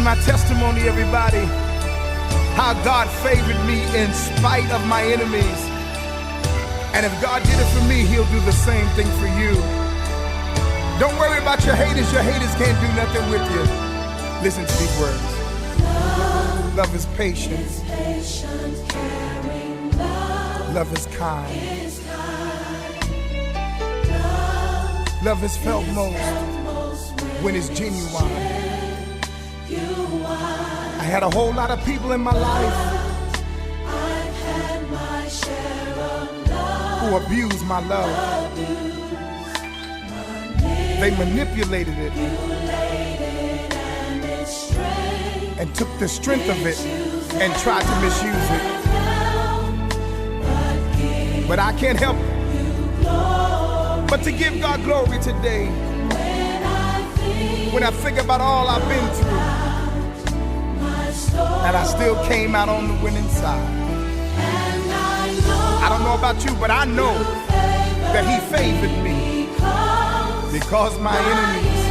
my testimony, everybody. How God favored me in spite of my enemies. And if God did it for me, he'll do the same thing for you. Don't worry about your haters. Your haters can't do nothing with you. Listen to these words. Love is patient. Love is kind. Love is felt most when it's genuine. I had a whole lot of people in my life who abused my love. They manipulated it and took the strength of it and tried to misuse it. But I can't help but to give God glory today. When I think about all I've been through, and I still came out on the winning side. I don't know about you, but I know that he favored me because my enemies,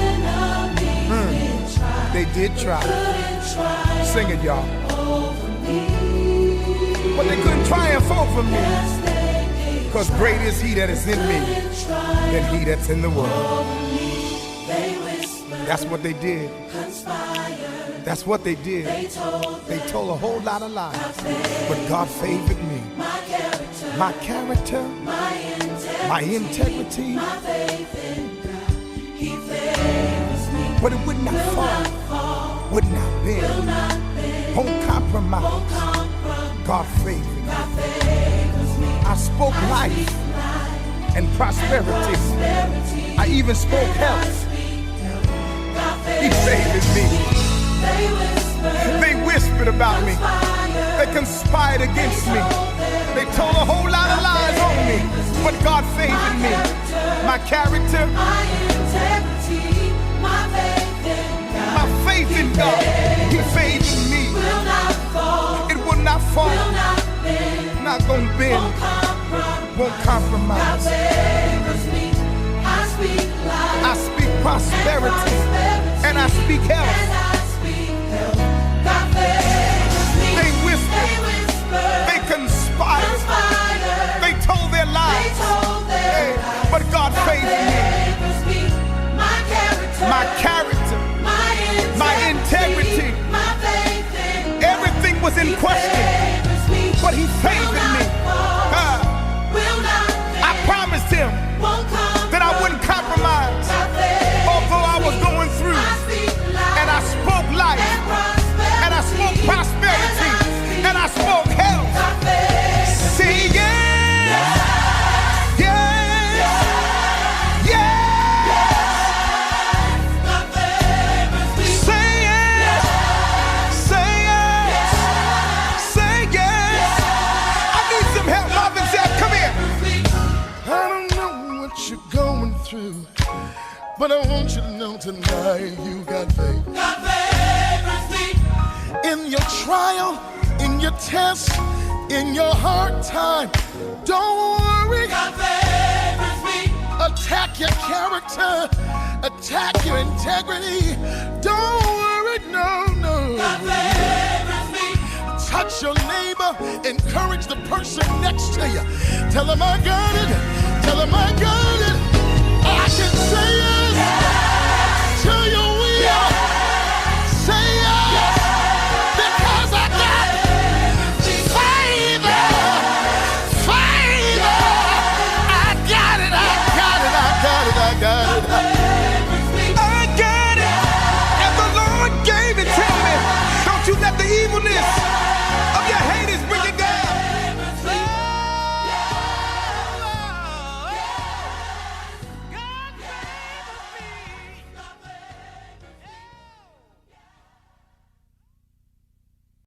they did try. Sing it, y'all. But they couldn't triumph over me, because great is he that is in me than he that's in the world. That's what they did. That's what they did. They told a whole lot of lies. But God favored me. My character, my integrity. But it would not fall, would not bend, won't compromise. God favored me. I spoke life and prosperity. I even spoke health. He favored me. They whispered about me. They conspired against me. They told a whole lot of lies on me. But God favored me. My character, my faith in God, he favored me. It will not fall, not gonna bend, won't compromise. I speak prosperity and I speak health. They whispered, they conspired, they told their lies. But God favored me. My character, my integrity, everything was in question, but he favored me. I promised him that I wouldn't compromise, although I was going through. And I spoke life, and I spoke prosperity, and I spoke health. See, yeah, yeah, yeah. Say yes, say yes, say yes. I need some help, Marvin Sapp, come here. I don't know what you're going through, but I want you to know tonight you got faith. God favors me. In your trial, in your test, in your hard time, don't worry. God favors me. Attack your character, attack your integrity. Don't worry, no, no. God favors me. Touch your neighbor, encourage the person next to you. Tell them I got it, tell them I got it. I can say